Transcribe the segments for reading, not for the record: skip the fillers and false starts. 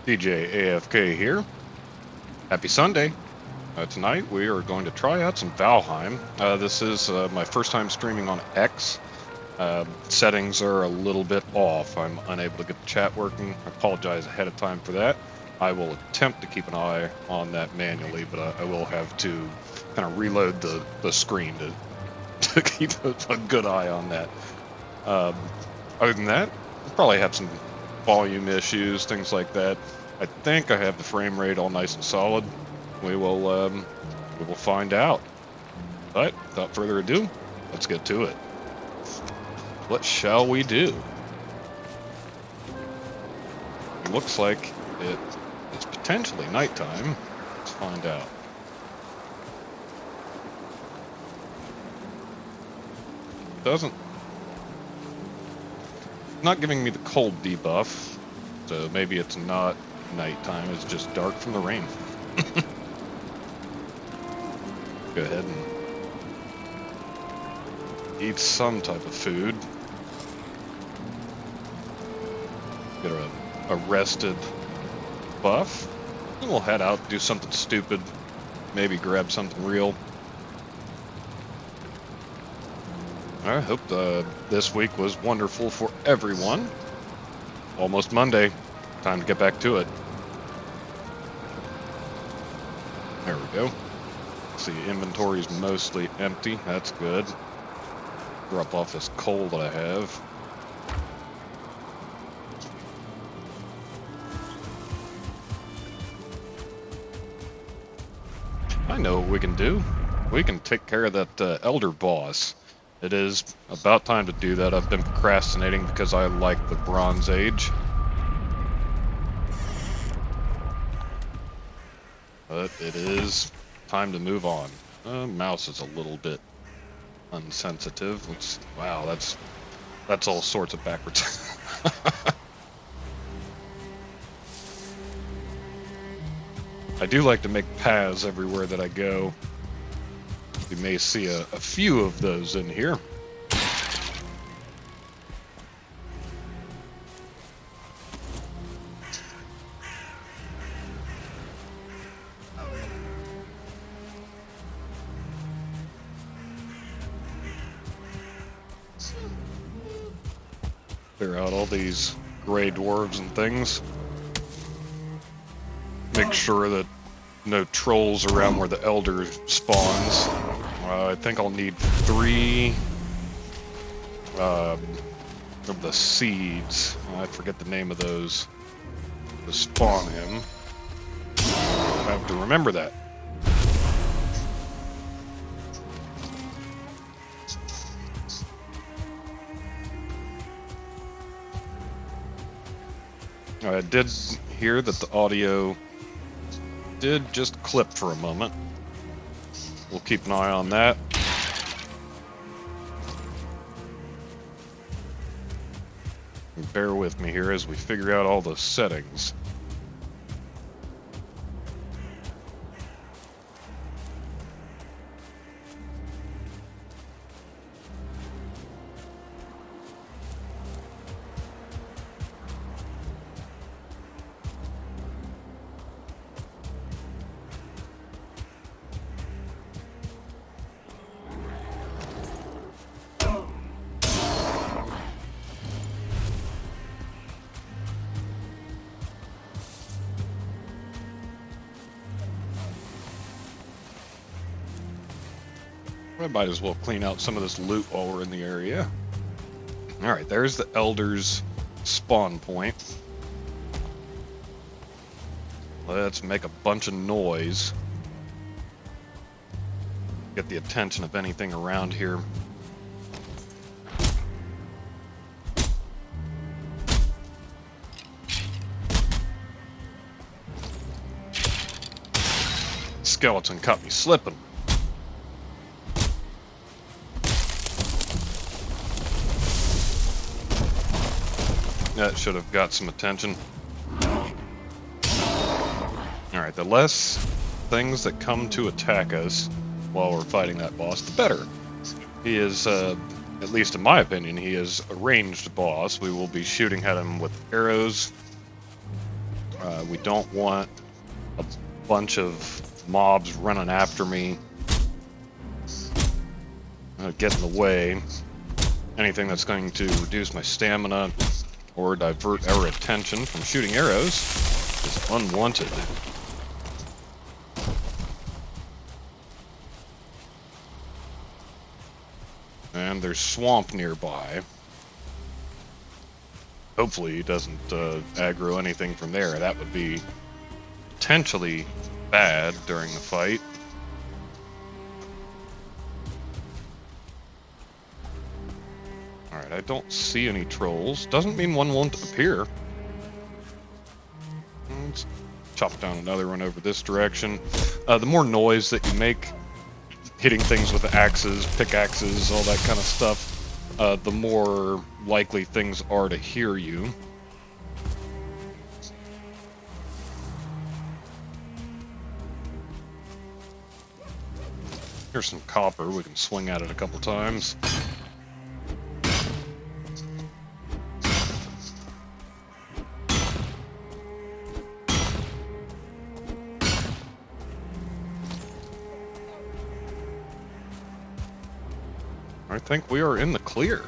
DJ AFK here. Happy Sunday. Tonight we are going to try out some Valheim. This is my first time streaming on X. Settings are a little bit off. I'm unable to get the chat working. I apologize ahead of time for that. I will attempt to keep an eye on that manually, but I will have to kind of reload the screen to keep a good eye on that. Other than that, we'll probably have some volume issues, things like that. I think I have the frame rate all nice and solid. We will find out. But without further ado, let's get to it. What shall we do? It looks like it's potentially nighttime. Let's find out. Doesn't. Not giving me the cold debuff, so maybe it's not nighttime, it's just dark from the rain. Go ahead and eat some type of food. Get a rested buff. And we'll head out, do something stupid, maybe grab something real. I hope this week was wonderful for everyone. Almost Monday. Time to get back to it. There we go. See, inventory's mostly empty. That's good. Drop off this coal that I have. I know what we can do. We can take care of that elder boss. It is about time to do that. I've been procrastinating because I like the Bronze Age. But it is time to move on. Mouse is a little bit unsensitive. Wow, that's all sorts of backwards. I do like to make paths everywhere that I go. You may see a few of those in here. Clear out all these gray dwarves and things. Make sure that no trolls around where the elder spawns. I think I'll need 3 of the seeds. I forget the name of those to spawn him. I'll have to remember that. I did hear that the audio did just clip for a moment. We'll keep an eye on that. Bear with me here as we figure out all the settings. I might as well clean out some of this loot while we're in the area. Alright, there's the Elder's spawn point. Let's make a bunch of noise. Get the attention of anything around here. Skeleton caught me slipping. That should have got some attention. Alright, the less things that come to attack us while we're fighting that boss, the better. He is, at least in my opinion, he is a ranged boss. We will be shooting at him with arrows. We don't want a bunch of mobs running after me, get in the way. Anything that's going to reduce my stamina or divert our attention from shooting arrows is unwanted. And there's swamp nearby. Hopefully he doesn't aggro anything from there. That would be potentially bad during the fight. Alright, I don't see any trolls. Doesn't mean one won't appear. Let's chop down another one over this direction. The more noise that you make, hitting things with axes, pickaxes, all that kind of stuff, the more likely things are to hear you. Here's some copper. We can swing at it a couple times. I think we are in the clear.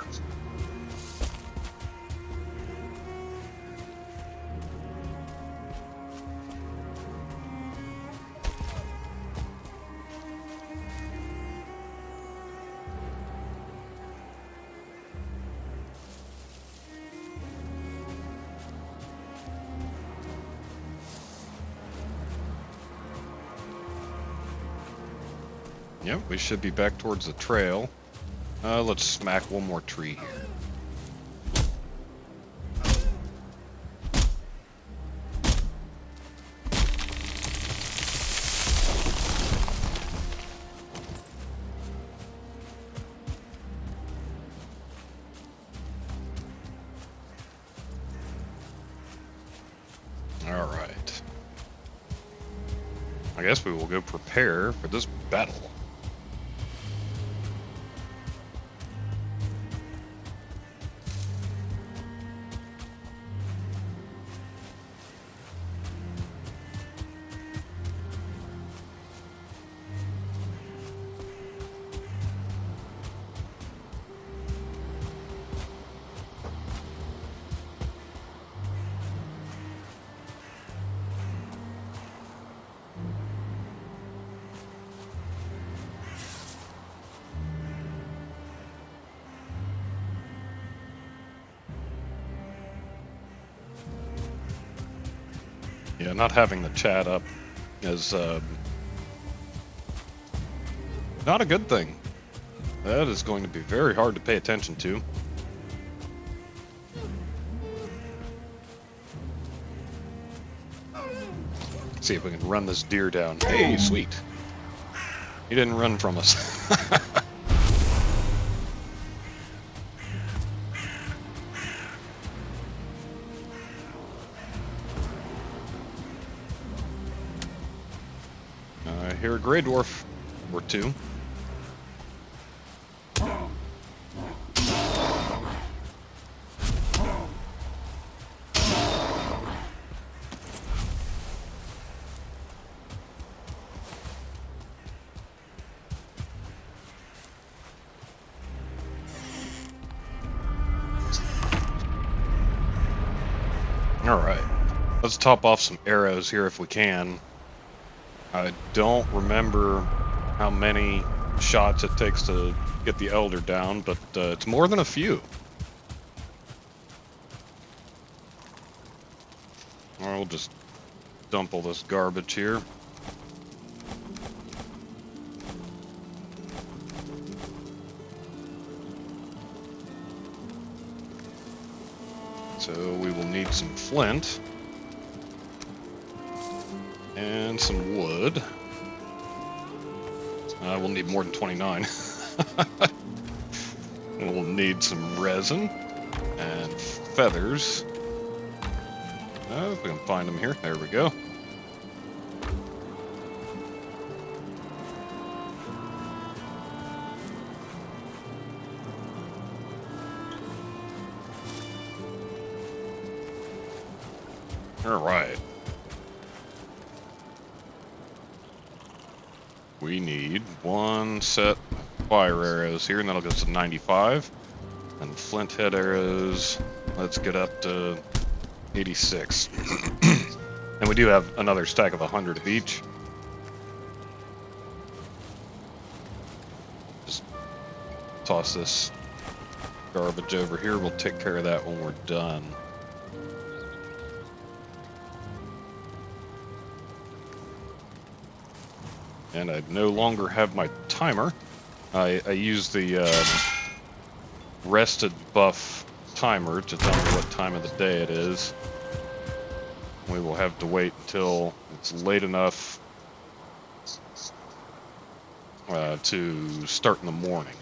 Yep, we should be back towards the trail. Let's smack one more tree here. Alright. I guess we will go prepare for this battle. Yeah, not having the chat up is not a good thing. That is going to be very hard to pay attention to. See if we can run this deer down. Hey, sweet. He didn't run from us. I hear a gray dwarf or two. Alright, let's top off some arrows here if we can. I don't remember how many shots it takes to get the elder down, but it's more than a few. We'll just dump all this garbage here. So we will need some flint and some wood. We'll need more than 29. And we'll need some resin and feathers. If we can find them here. There we go. All right. we need one set of fire arrows here, and that'll get us to 95. And flint head arrows, let's get up to 86. And we do have another stack of 100 of each. Just toss this garbage over here. We'll take care of that when we're done. And I no longer have my timer. I use the rested buff timer to tell me what time of the day it is. We will have to wait until it's late enough to start in the morning.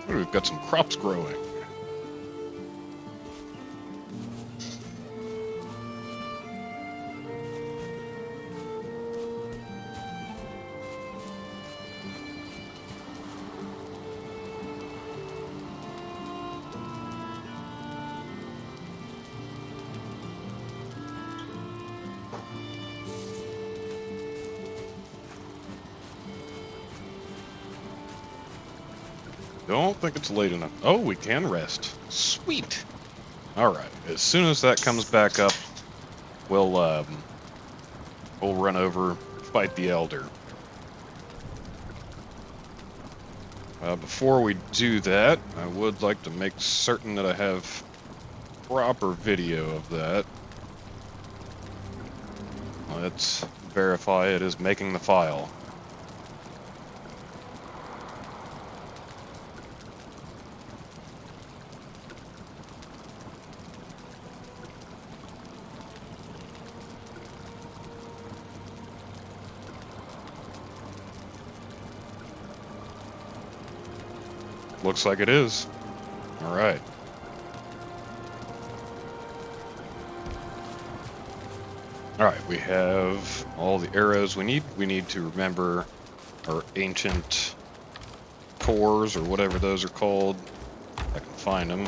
Ooh, we've got some crops growing. Don't think it's late enough. Oh, we can rest. Sweet. All right. As soon as that comes back up, we'll run over, fight the elder. Before we do that, I would like to make certain that I have proper video of that. Let's verify it is making the file. Looks like it is. All right. All right, we have all the arrows we need. We need to remember our ancient cores, or whatever those are called. I can find them.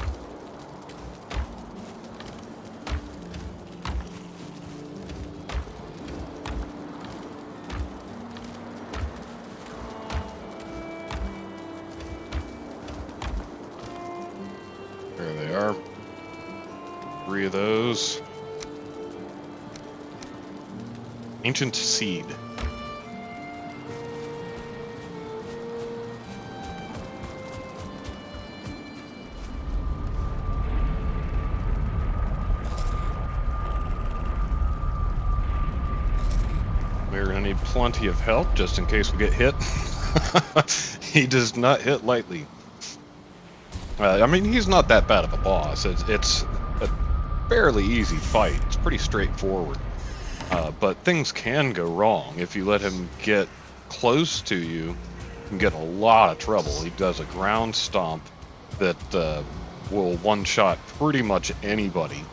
There they are. 3 of those. Ancient seed. We're gonna need plenty of help just in case we get hit. He does not hit lightly. I mean, he's not that bad of a boss. It's a fairly easy fight. It's pretty straightforward. But things can go wrong. If you let him get close to you, you can get a lot of trouble. He does a ground stomp that will one-shot pretty much anybody.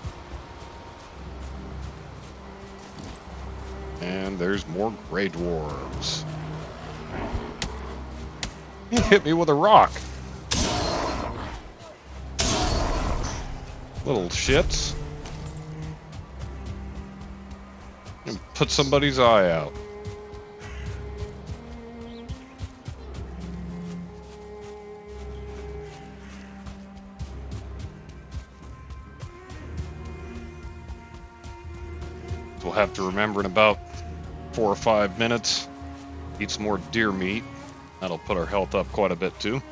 And there's more gray dwarves. He hit me with a rock. Little shits. And put somebody's eye out. We'll have to remember in about 4 or 5 minutes, eat some more deer meat. That'll put our health up quite a bit too.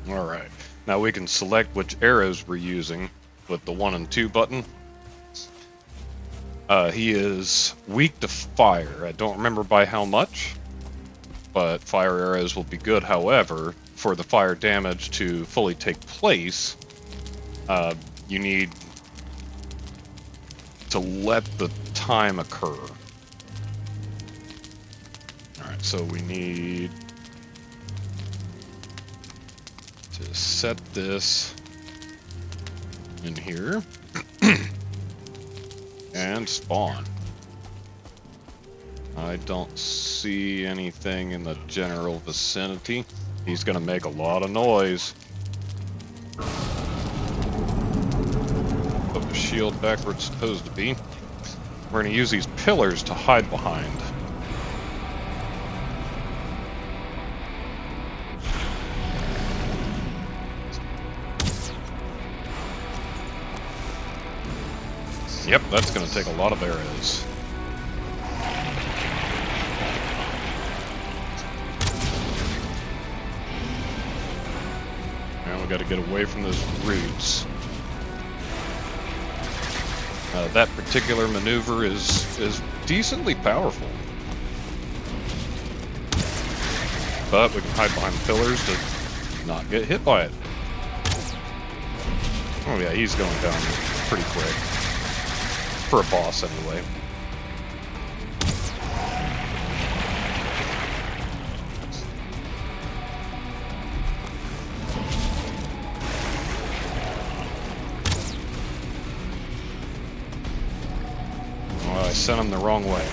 Alright, now we can select which arrows we're using with the 1 and 2 button. He is weak to fire. I don't remember by how much, but fire arrows will be good. However, for the fire damage to fully take place, You need to let the time occur. Alright, so we need to set this in here and spawn. I don't see anything in the general vicinity. He's gonna make a lot of noise. Put the shield back where it's supposed to be. We're gonna use these pillars to hide behind. Yep, that's gonna take a lot of arrows. We got to get away from those roots. That particular maneuver is decently powerful, but we can hide behind the pillars to not get hit by it. Oh yeah, he's going down pretty quick for a boss anyway. I sent him the wrong way.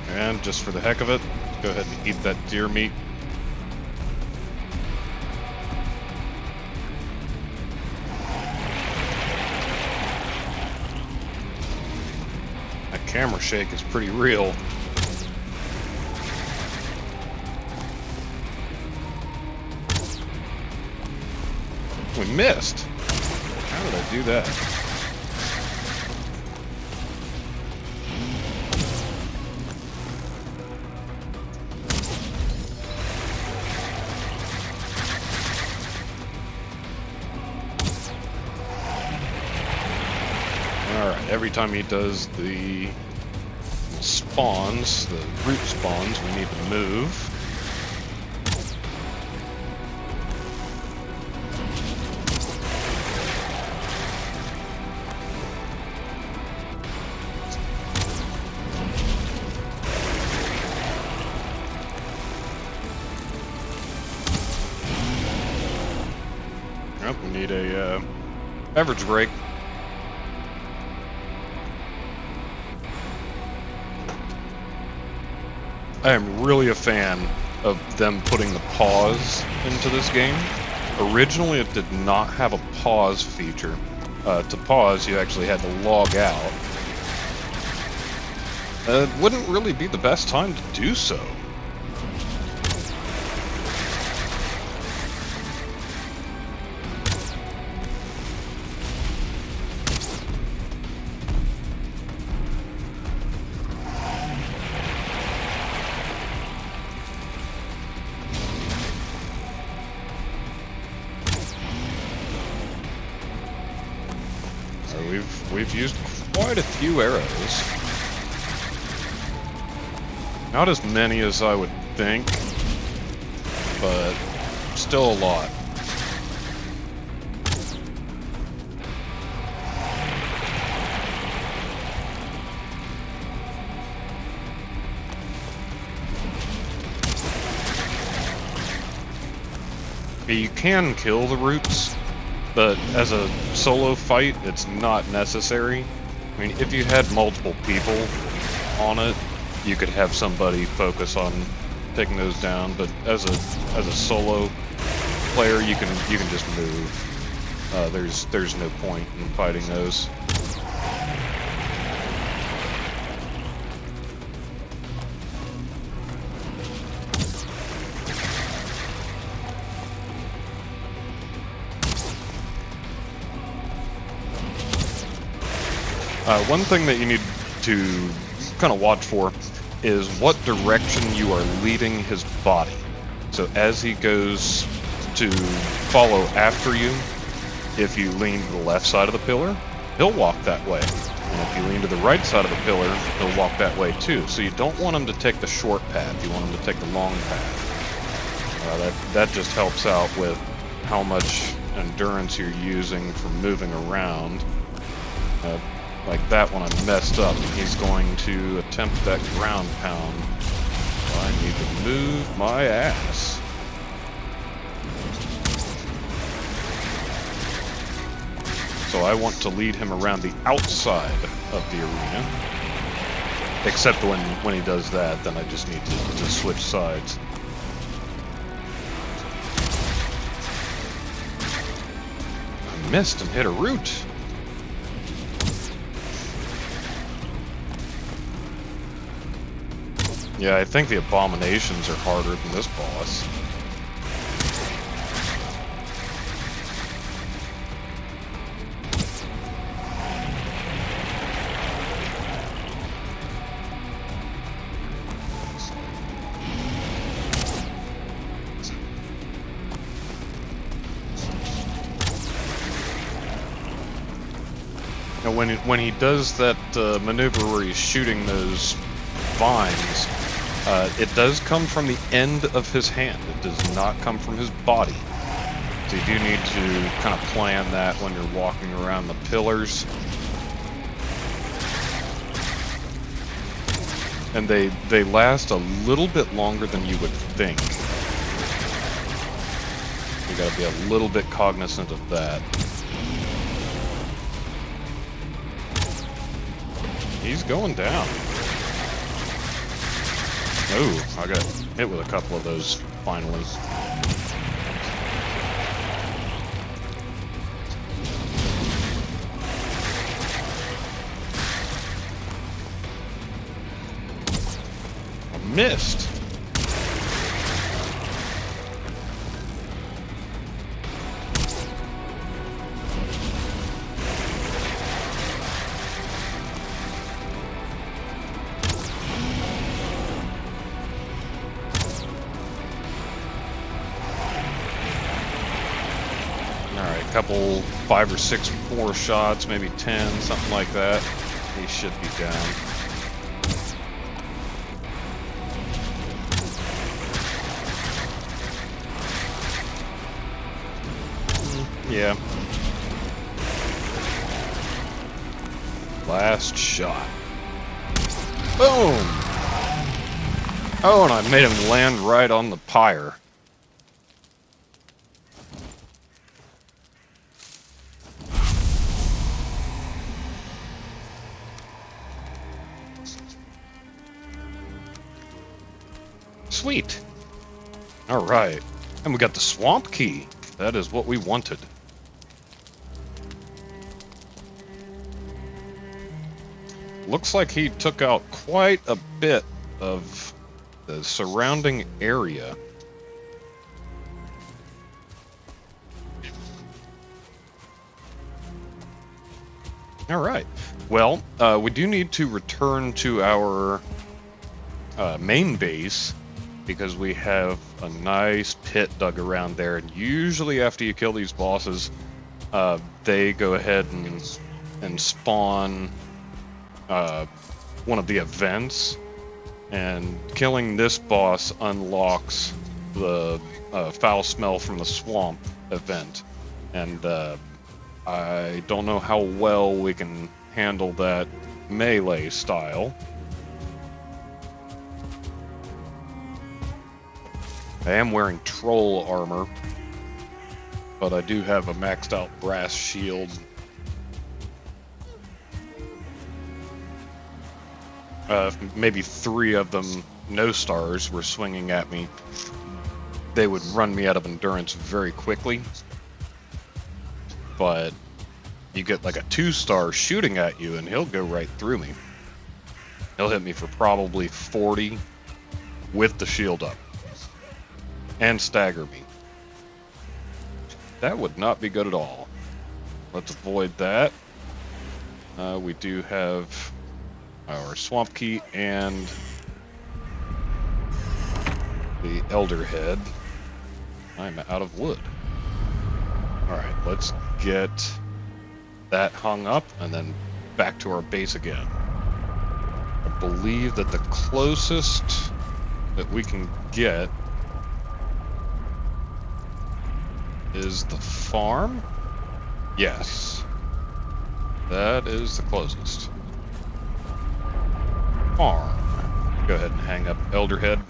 And just for the heck of it, go ahead and eat that deer meat. That camera shake is pretty real. We missed. How did I do that? Alright, every time he does the spawns, the root spawns, we need to move. We need a beverage break. I am really a fan of them putting the pause into this game. Originally, it did not have a pause feature. To pause, you actually had to log out. It wouldn't really be the best time to do so. We've used quite a few arrows. Not as many as I would think, but still a lot. You can kill the roots, but as a solo fight, it's not necessary. I mean, if you had multiple people on it, you could have somebody focus on taking those down. But as a solo player, you can just move. There's no point in fighting those. One thing that you need to kind of watch for is what direction you are leading his body. So as he goes to follow after you, if you lean to the left side of the pillar, he'll walk that way. And if you lean to the right side of the pillar, he'll walk that way too. So you don't want him to take the short path. You want him to take the long path. That just helps out with how much endurance you're using for moving around. Like that one I messed up. He's going to attempt that ground pound. So I need to move my ass. So I want to lead him around the outside of the arena. Except when he does that, then I just need to switch sides. I missed and hit a root. Yeah, I think the Abominations are harder than this boss. Now, when he does that maneuver where he's shooting those vines, it does come from the end of his hand. It does not come from his body. So you do need to kind of plan that when you're walking around the pillars. And they last a little bit longer than you would think. You gotta be a little bit cognizant of that. He's going down. Oh, I got hit with a couple of those finally. I missed. Couple 5 or 6 more shots, maybe 10, something like that. He should be down. Yeah. Last shot. Boom! Oh, and I made him land right on the pyre. Sweet. All right. And we got the swamp key. That is what we wanted. Looks like he took out quite a bit of the surrounding area. All right. Well, we do need to return to our main base, because we have a nice pit dug around there, and usually after you kill these bosses, they go ahead and spawn one of the events, and killing this boss unlocks the foul smell from the swamp event, and I don't know how well we can handle that melee style. I am wearing troll armor, but I do have a maxed out brass shield. Maybe 3 of them, no stars, were swinging at me. They would run me out of endurance very quickly. But you get like a 2-star shooting at you and he'll go right through me. He'll hit me for probably 40 with the shield up. And stagger me. That would not be good at all. Let's avoid that. We do have our swamp key and the elder head. I'm out of wood. Alright, let's get that hung up and then back to our base again. I believe that the closest that we can get is the farm? Yes. That is the closest. Farm. Go ahead and hang up Elderhead.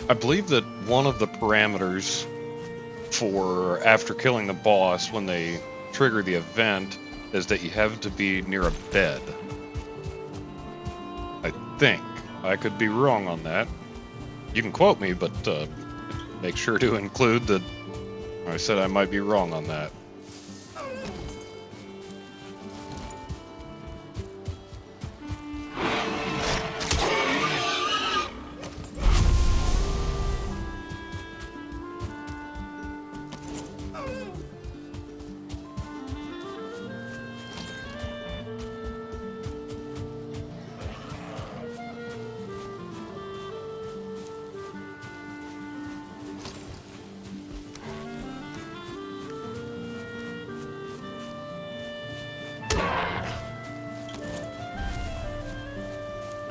I believe that one of the parameters for after killing the boss when they trigger the event is that you have to be near a bed. I think. I could be wrong on that. You can quote me, but make sure to include that I said I might be wrong on that.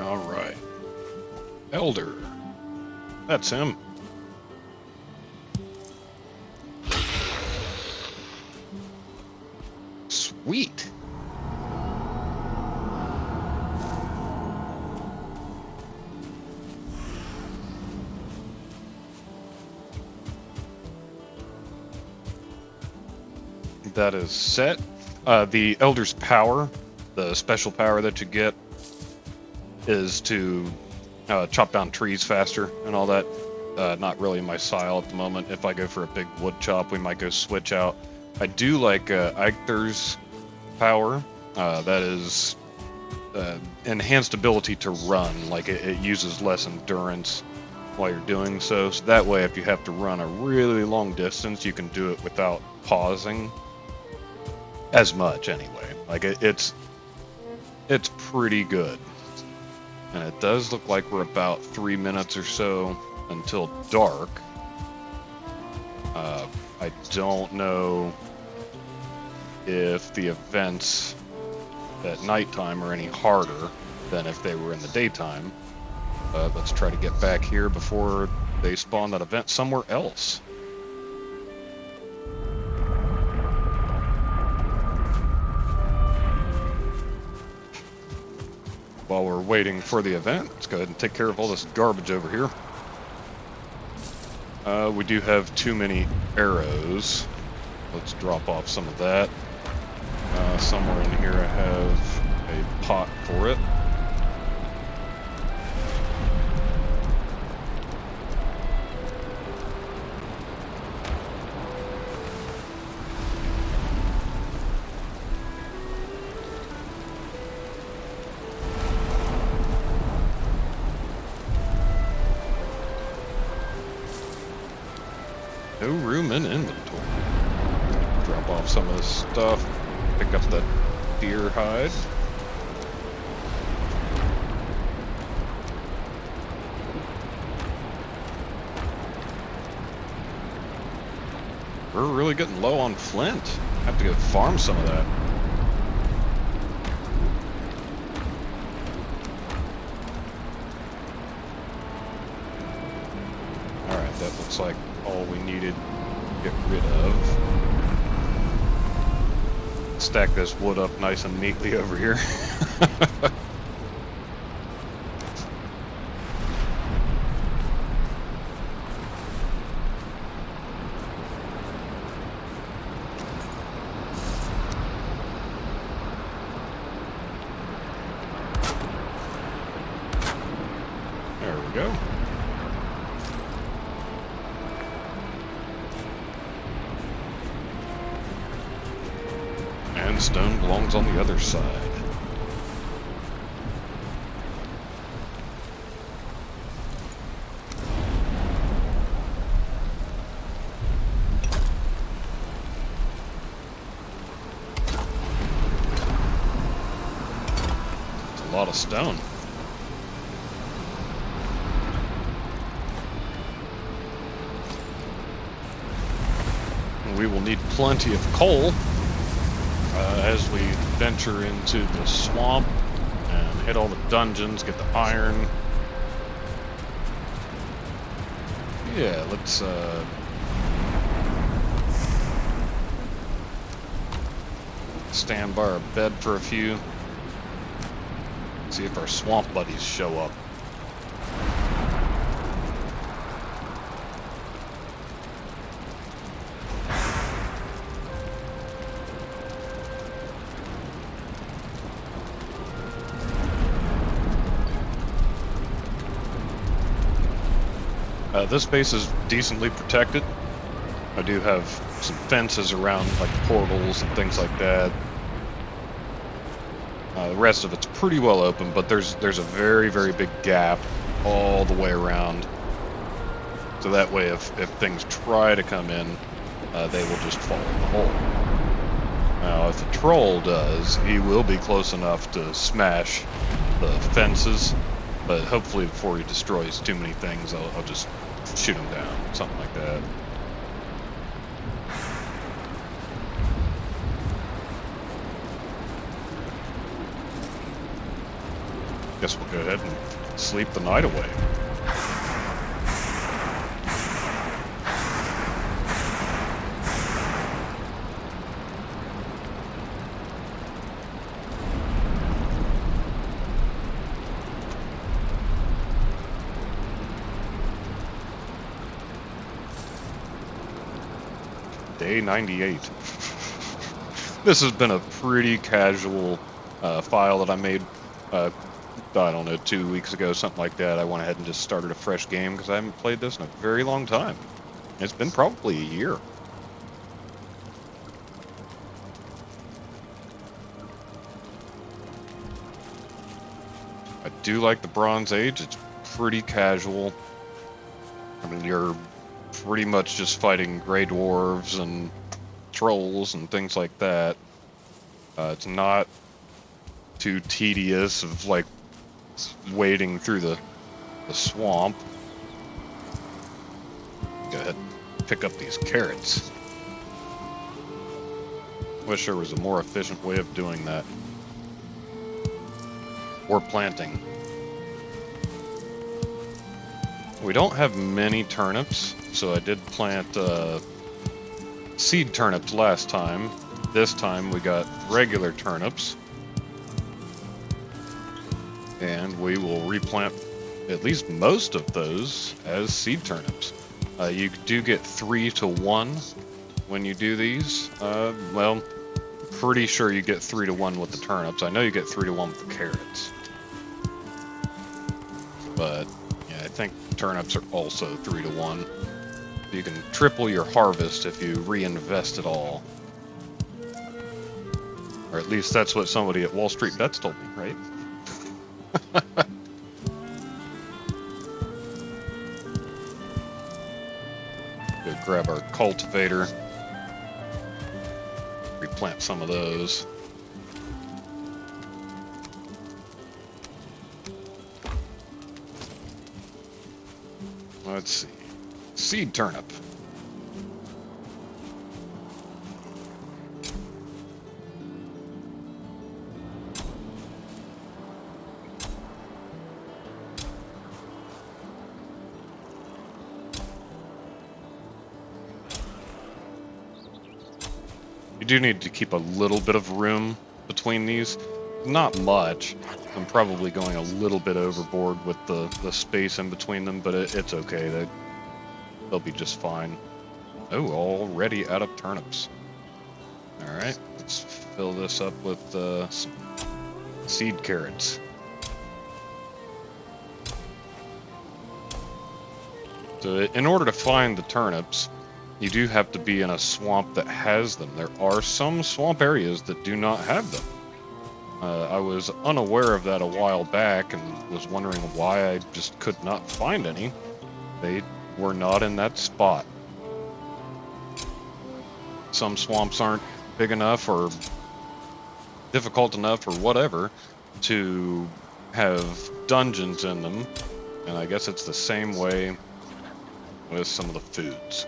Alright. Elder. That's him. Sweet. That is set. The Elder's power, the special power that you get, is to chop down trees faster and all that. Not really my style at the moment. If I go for a big wood chop, we might go switch out. I do like Eichter's power. That is enhanced ability to run. Like it uses less endurance while you're doing so. So that way, if you have to run a really long distance, you can do it without pausing as much anyway. Like it's pretty good. And it does look like we're about 3 minutes or so until dark. I don't know if the events at nighttime are any harder than if they were in the daytime. Let's try to get back here before they spawn that event somewhere else. While we're waiting for the event, let's go ahead and take care of all this garbage over here. We do have too many arrows. Let's drop off some of that. Somewhere in here I have a pot for it. No room in inventory. Drop off some of this stuff. Pick up that deer hide. We're really getting low on flint. Have to go farm some of that. Alright, that looks like all we needed to get rid of. Stack this wood up nice and neatly over here. There we go. And stone belongs on the other side. lot of stone. We will need plenty of coal as we venture into the swamp and hit all the dungeons, get the iron. Yeah, let's stand by our bed for a few. See if our swamp buddies show up. This base is decently protected. I do have some fences around, like portals and things like that. The rest of it's pretty well open, but there's a very, very big gap all the way around. So that way, if things try to come in, they will just fall in the hole. Now, if a troll does, he will be close enough to smash the fences, but hopefully before he destroys too many things, I'll just shoot him down, something like that. Guess we'll go ahead and sleep the night away. Day 98. This has been a pretty casual file that I made, I don't know, 2 weeks ago, something like that. I went ahead and just started a fresh game because I haven't played this in a very long time. It's been probably a year. I do like the Bronze Age. It's pretty casual. I mean, you're pretty much just fighting gray dwarves and trolls and things like that. It's not too tedious of like wading through the swamp. Go ahead and pick up these carrots. Wish there was a more efficient way of doing that. Or planting. We don't have many turnips, so I did plant seed turnips last time. This time we got regular turnips. And we will replant at least most of those as seed turnips. You do get 3 to 1 when you do these. Well, pretty sure you get 3 to 1 with the turnips. I know you get 3 to 1 with the carrots. But yeah, I think turnips are also 3 to 1. You can triple your harvest if you reinvest it all. Or at least that's what somebody at Wall Street Bets told me, right? Go grab our cultivator. Replant some of those. Let's see. Seed turnip. You do need to keep a little bit of room between these. Not much. I'm probably going a little bit overboard with the space in between them, but it's okay. They'll be just fine. Oh, already out of turnips. Alright, let's fill this up with some seed carrots. So in order to find the turnips, you do have to be in a swamp that has them. There are some swamp areas that do not have them. I was unaware of that a while back and was wondering why I just could not find any. They were not in that spot. Some swamps aren't big enough or difficult enough or whatever to have dungeons in them, and I guess it's the same way with some of the foods.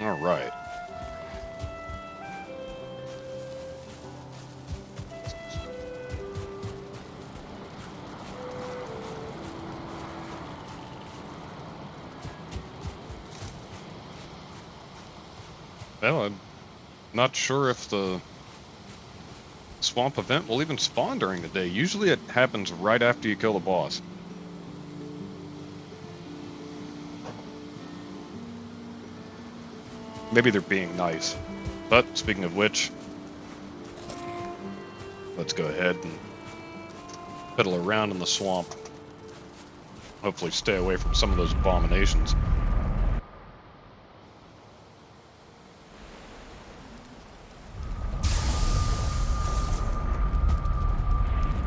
All right. Well, I'm not sure if the swamp event will even spawn during the day. Usually it happens right after you kill the boss. Maybe they're being nice. But, speaking of which, let's go ahead and fiddle around in the swamp. Hopefully stay away from some of those abominations.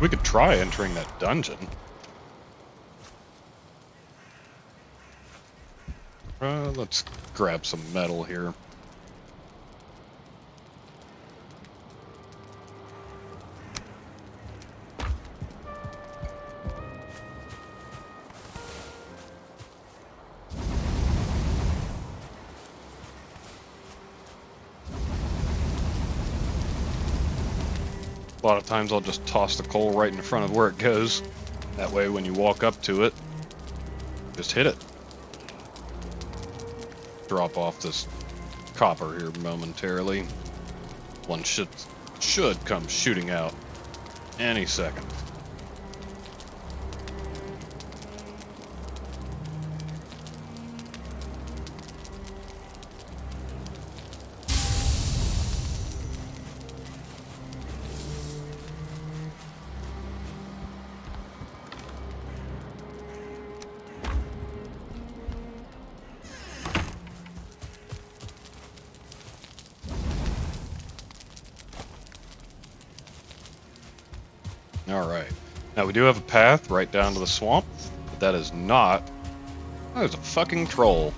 We could try entering that dungeon. Let's grab some metal here. A lot of times I'll just toss the coal right in front of where it goes. That way when you walk up to it, just hit it. Drop off this copper here momentarily. One should come shooting out any second. Alright. Now we do have a path right down to the swamp, but that is not... Oh, there's a fucking troll.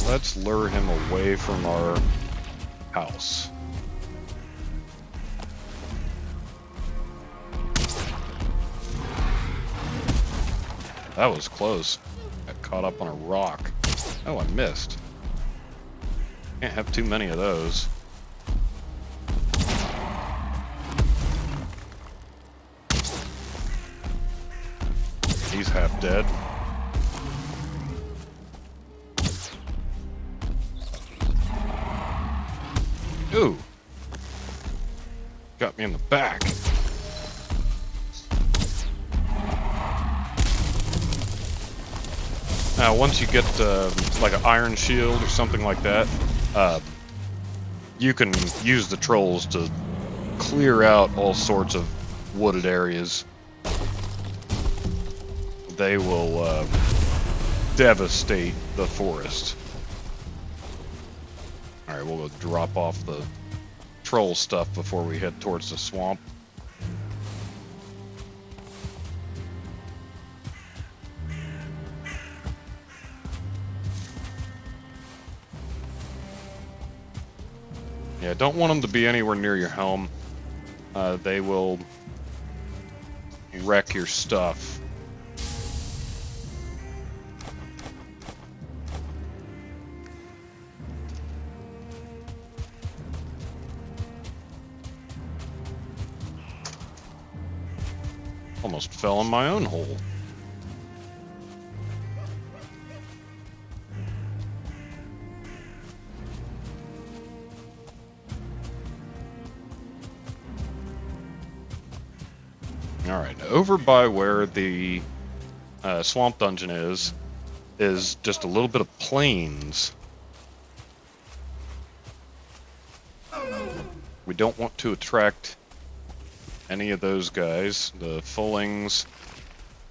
Let's lure him away from our house. That was close. Got caught up on a rock. Oh, I missed. Can't have too many of those. He's half dead. Ooh. Got me in the back. Now, once you get like an iron shield or something like that, you can use the trolls to clear out all sorts of wooded areas. They will devastate the forest. Alright, we'll go drop off the troll stuff before we head towards the swamp. Yeah, don't want them to be anywhere near your helm. They will wreck your stuff. Almost fell in my own hole. Alright, over by where the swamp dungeon is just a little bit of plains. We don't want to attract any of those guys, the fullings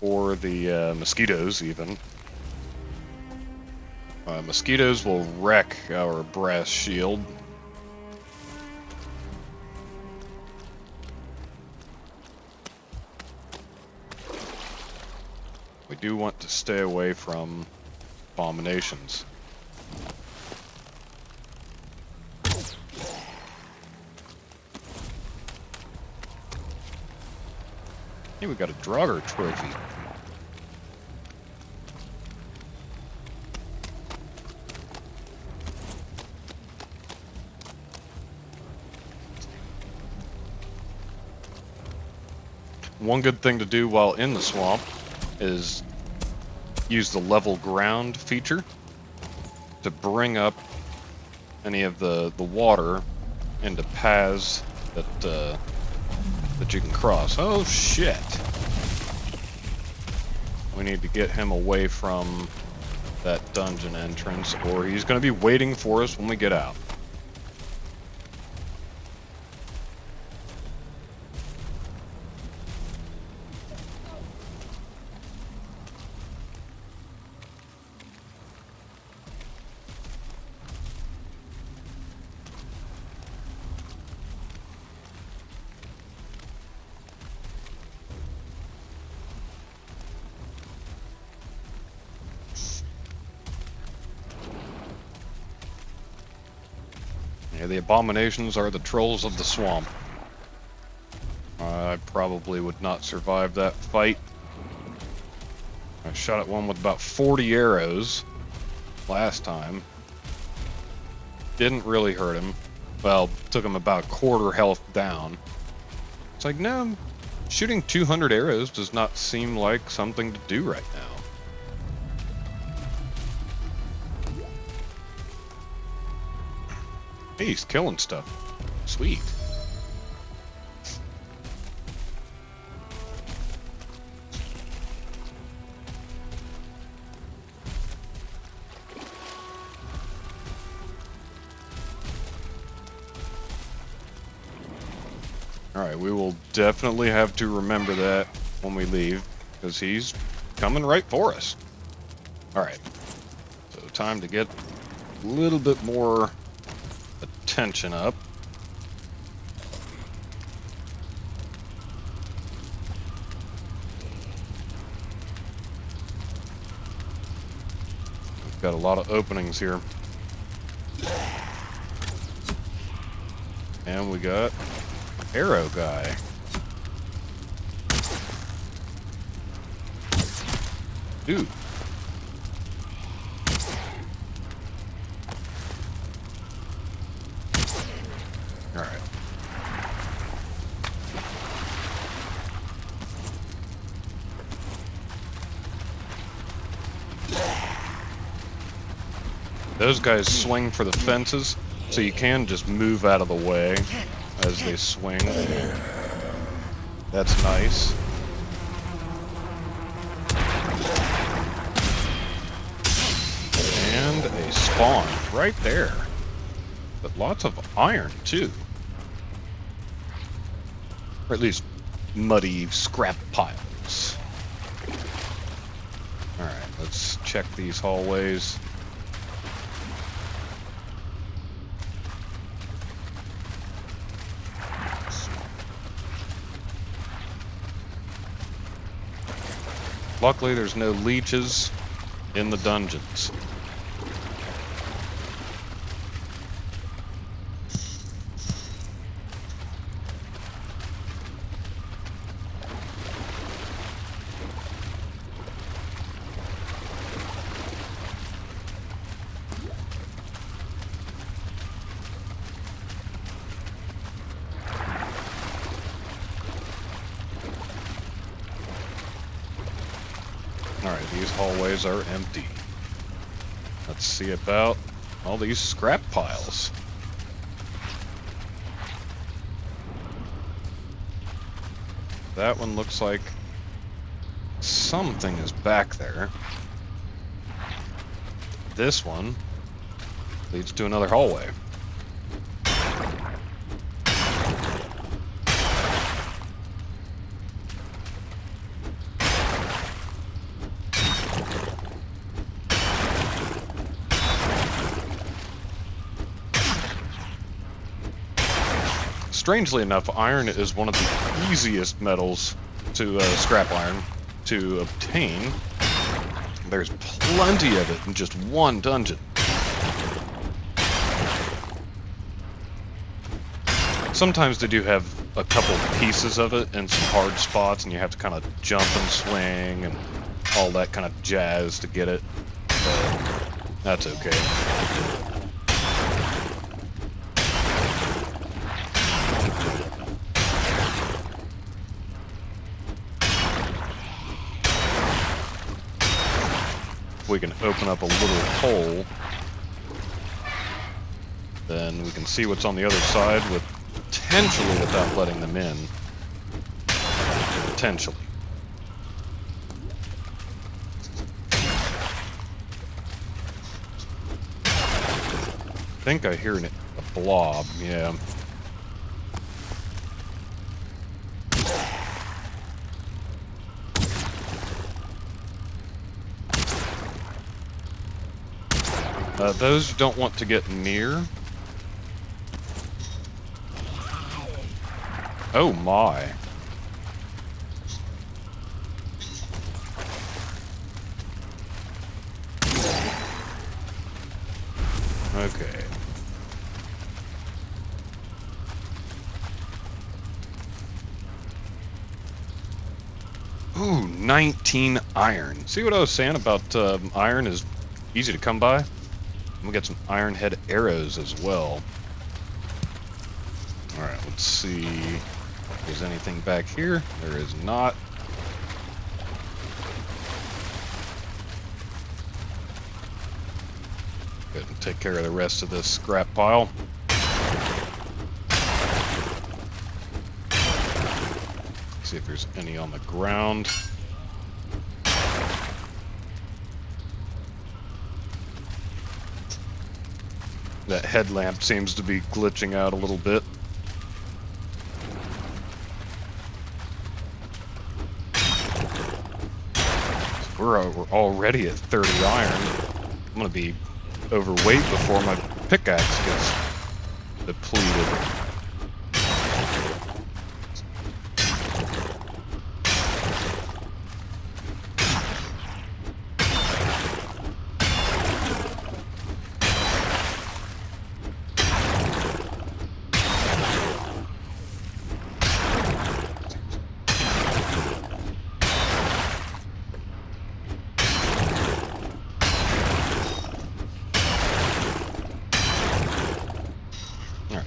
or the mosquitoes even. Mosquitoes will wreck our brass shield. We do want to stay away from abominations. Hey, we got a Draugr trophy. One good thing to do while in the swamp is use the level ground feature to bring up any of the water into paths that you can cross. Oh shit! We need to get him away from that dungeon entrance, or he's going to be waiting for us when we get out. Yeah, the abominations are the trolls of the swamp. I probably would not survive that fight. I shot at one with about 40 arrows last time. Didn't really hurt him. Well, took him about quarter health down. It's like, no, shooting 200 arrows does not seem like something to do right now. Hey, he's killing stuff. Sweet. Alright, we will definitely have to remember that when we leave, because he's coming right for us. Alright, so time to get a little bit more attention up. We've got a lot of openings here. And we got arrow guy. Dude. Alright. Those guys swing for the fences, so you can just move out of the way as they swing. That's nice. And a spawn right there. But lots of iron too. Or at least muddy scrap piles. Alright, let's check these hallways. Luckily, there's no leeches in the dungeons. Alright, these hallways are empty. Let's see about all these scrap piles. That one looks like something is back there. This one leads to another hallway. strangely enough, iron is one of the easiest metals to scrap iron to obtain. There's plenty of it in just one dungeon. Sometimes they do have a couple pieces of it in some hard spots, and you have to kind of jump and swing and all that kind of jazz to get it. But that's okay. We can open up a little hole, then we can see what's on the other side with potentially without letting them in. Potentially. I think I hear a blob, yeah. Those you don't want to get near. Oh my. Okay. Ooh, 19 iron. See what I was saying about iron is easy to come by? We got some iron head arrows as well. Alright, let's see if there's anything back here. There is not. Go ahead and take care of the rest of this scrap pile. See if there's any on the ground. That headlamp seems to be glitching out a little bit. We're already at 30 iron. I'm gonna be overweight before my pickaxe gets depleted.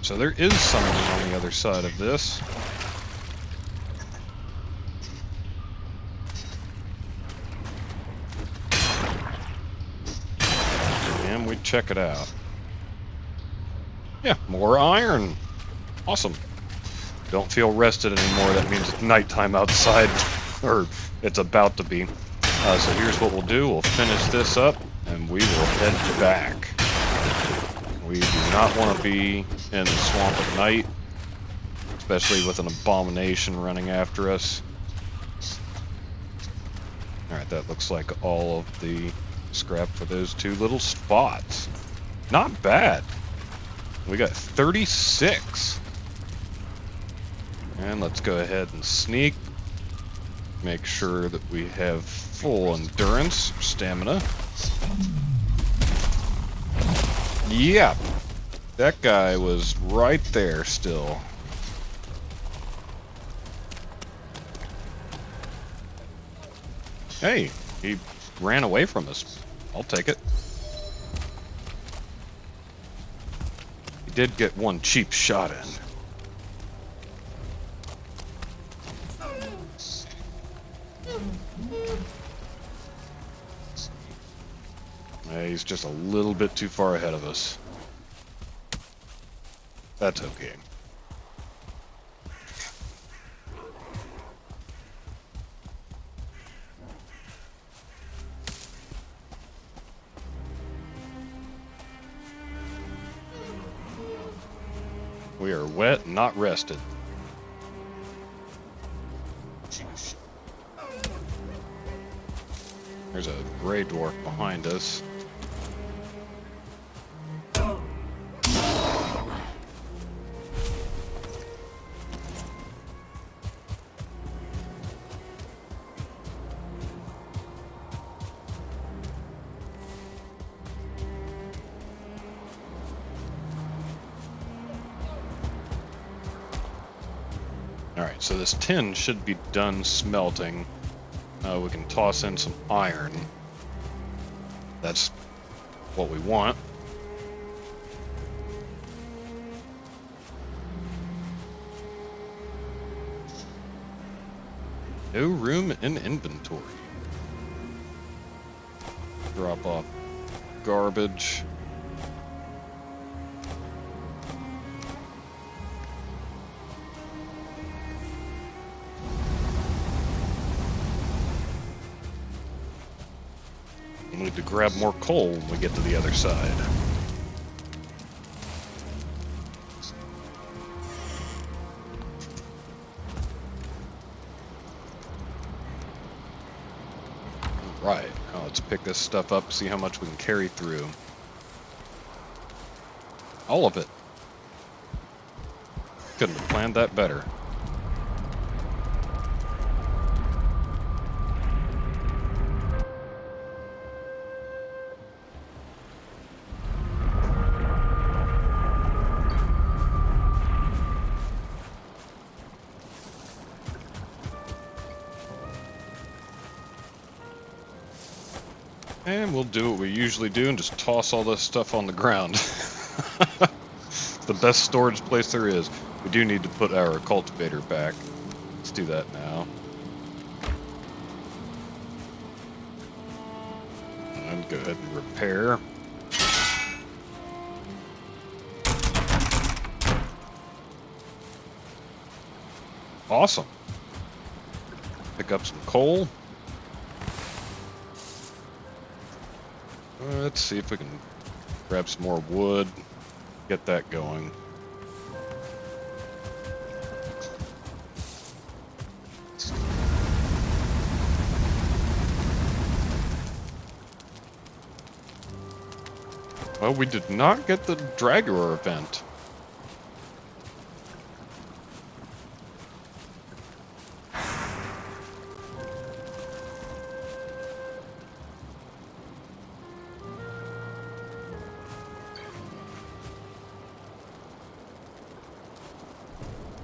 So there is something on the other side of this. And we check it out. Yeah, more iron. Awesome. Don't feel rested anymore. That means it's nighttime outside, or it's about to be. So here's what we'll do. We'll finish this up, and we will head back. We do not want to be in the swamp at night, especially with an abomination running after us. Alright, that looks like all of the scrap for those two little spots. Not bad. We got 36. And let's go ahead and sneak. Make sure that we have full endurance, stamina. Yep. That guy was right there still. Hey, he ran away from us. I'll take it. He did get one cheap shot in. He's just a little bit too far ahead of us. That's okay. We are wet, not rested. There's a gray dwarf behind us. Alright, so this tin should be done smelting. We can toss in some iron. That's what we want. No room in inventory. Drop off garbage. We need to grab more coal when we get to the other side. Right, now let's pick this stuff up, see how much we can carry through. All of it. Couldn't have planned that better. And we'll do what we usually do and just toss all this stuff on the ground. It's the best storage place there is. We do need to put our cultivator back. Let's do that now. And go ahead and repair. Awesome. Pick up some coal. Let's see if we can grab some more wood, get that going. Well, we did not get the Draugr event.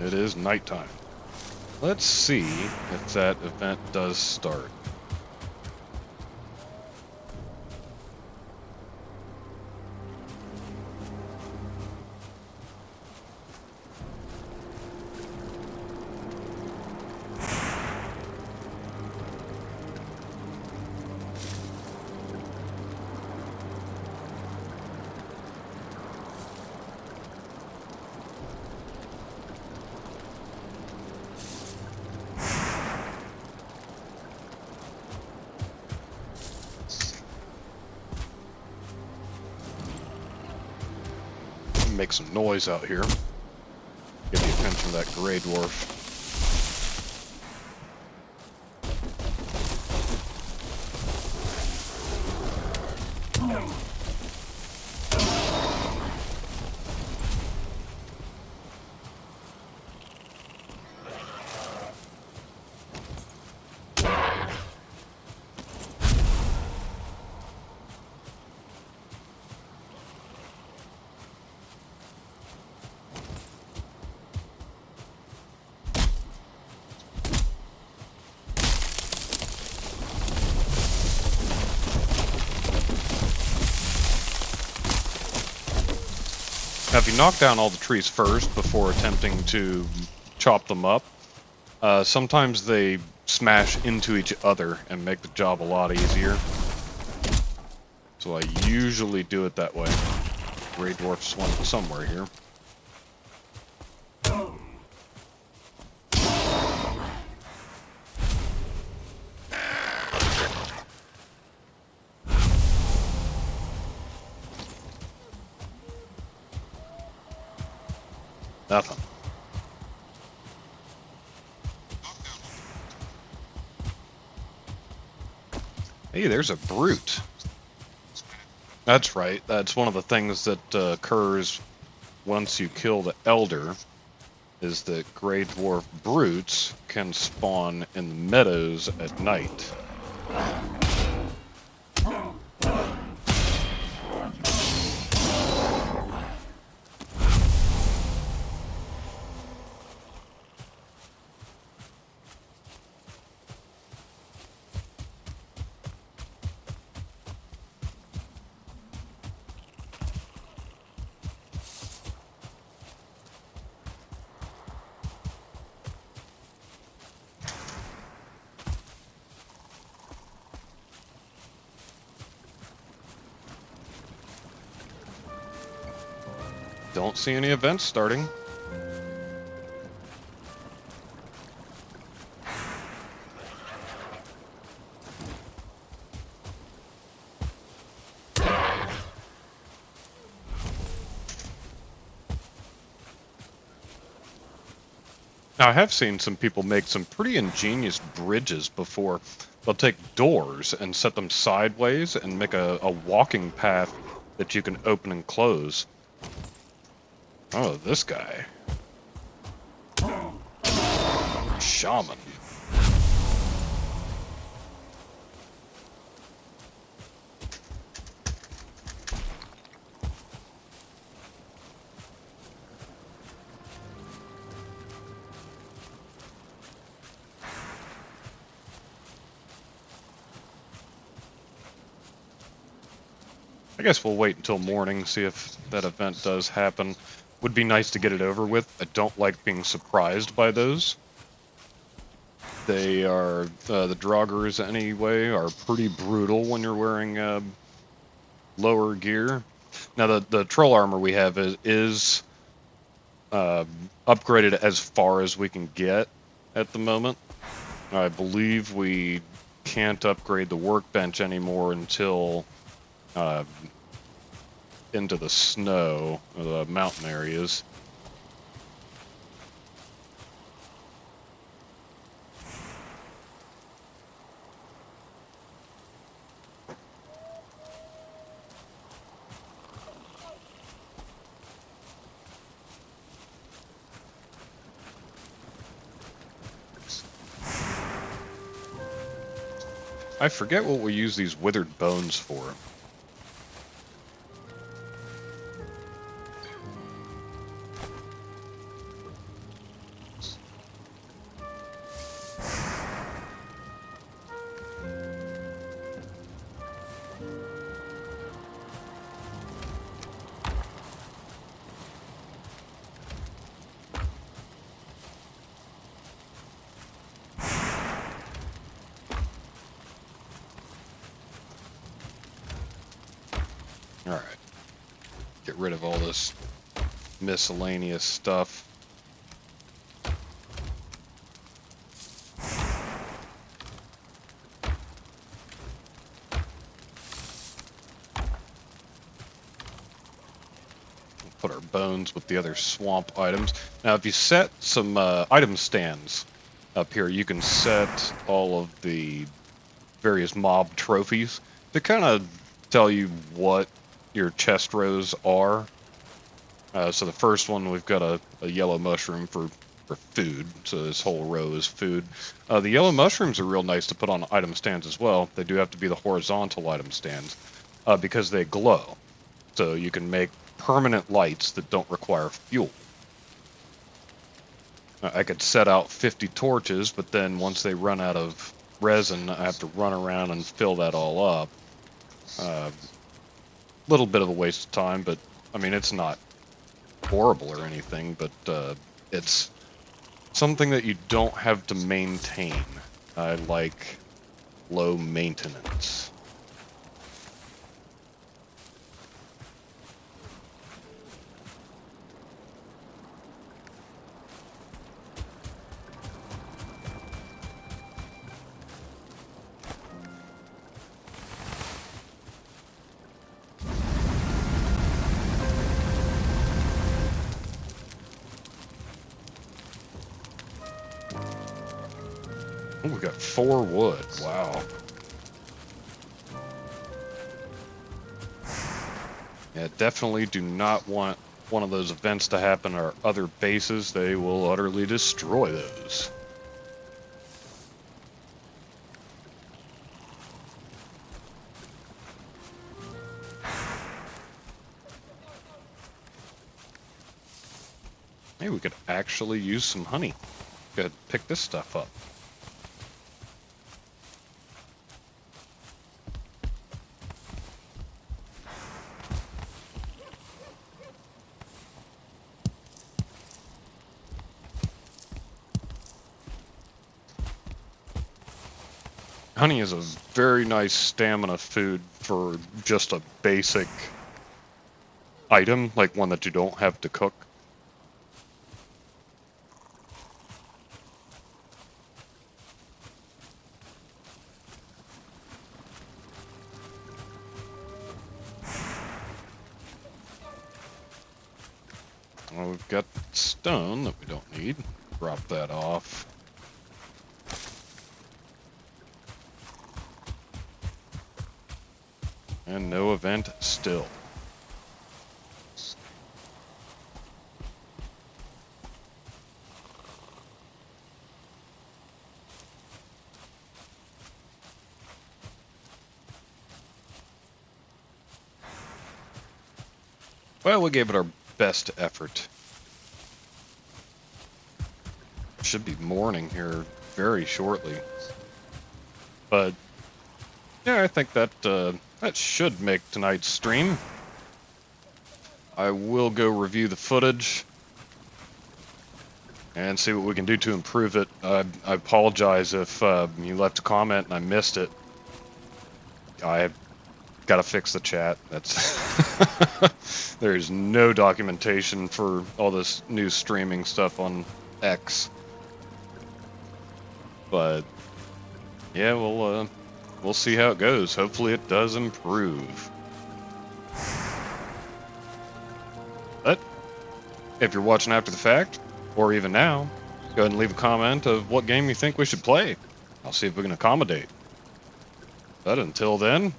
It is nighttime. Let's see if that event does start. Make some noise out here. Get the attention of that gray dwarf. Now, if you knock down all the trees first before attempting to chop them up, sometimes they smash into each other and make the job a lot easier. So I usually do it that way. Gray dwarfs went somewhere here. Nothing. Hey, there's a brute. That's right. That's one of the things that occurs once you kill the elder, is that gray dwarf brutes can spawn in the meadows at night. don't see any events starting. Now, I have seen some people make some pretty ingenious bridges before. They'll take doors and set them sideways and make a walking path that you can open and close. Oh, this guy. Shaman. I guess we'll wait until morning, see if that event does happen. Would be nice to get it over with. I don't like being surprised by those. They are, the Draugrs anyway, are pretty brutal when you're wearing lower gear. Now the troll armor we have is upgraded as far as we can get at the moment. I believe we can't upgrade the workbench anymore until into the snow, the mountain areas. I forget what we use these withered bones for. Alright. Get rid of all this miscellaneous stuff. Put our bones with the other swamp items. Now, if you set some item stands up here, you can set all of the various mob trophies to kind of tell you what your chest rows are. So the first one, we've got a yellow mushroom for food, so this whole row is food. The yellow mushrooms are real nice to put on item stands as well. They do have to be the horizontal item stands because they glow. So you can make permanent lights that don't require fuel. I could set out 50 torches, but then once they run out of resin, I have to run around and fill that all up. Little bit of a waste of time, but I mean, it's not horrible or anything, but it's something that you don't have to maintain. I like low maintenance. Oh, we got 4 wood. Wow. Yeah, definitely do not want one of those events to happen at our other bases. They will utterly destroy those. Hey, we could actually use some honey. Go ahead and pick this stuff up. Honey is a very nice stamina food for just a basic item, like one that you don't have to cook. Well, we've got stone that we don't need. Drop that off. And no event still. Well, we gave it our best effort. Should be morning here very shortly. But yeah, I think that that should make tonight's stream. I will go review the footage and see what we can do to improve it. I apologize if you left a comment and I missed it. I've got to fix the chat. That's there's no documentation for all this new streaming stuff on X. But yeah, we'll see how it goes. Hopefully it does improve. But if you're watching after the fact, or even now, go ahead and leave a comment of what game you think we should play. I'll see if we can accommodate. But until then,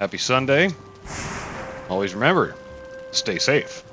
happy Sunday. Always remember, stay safe.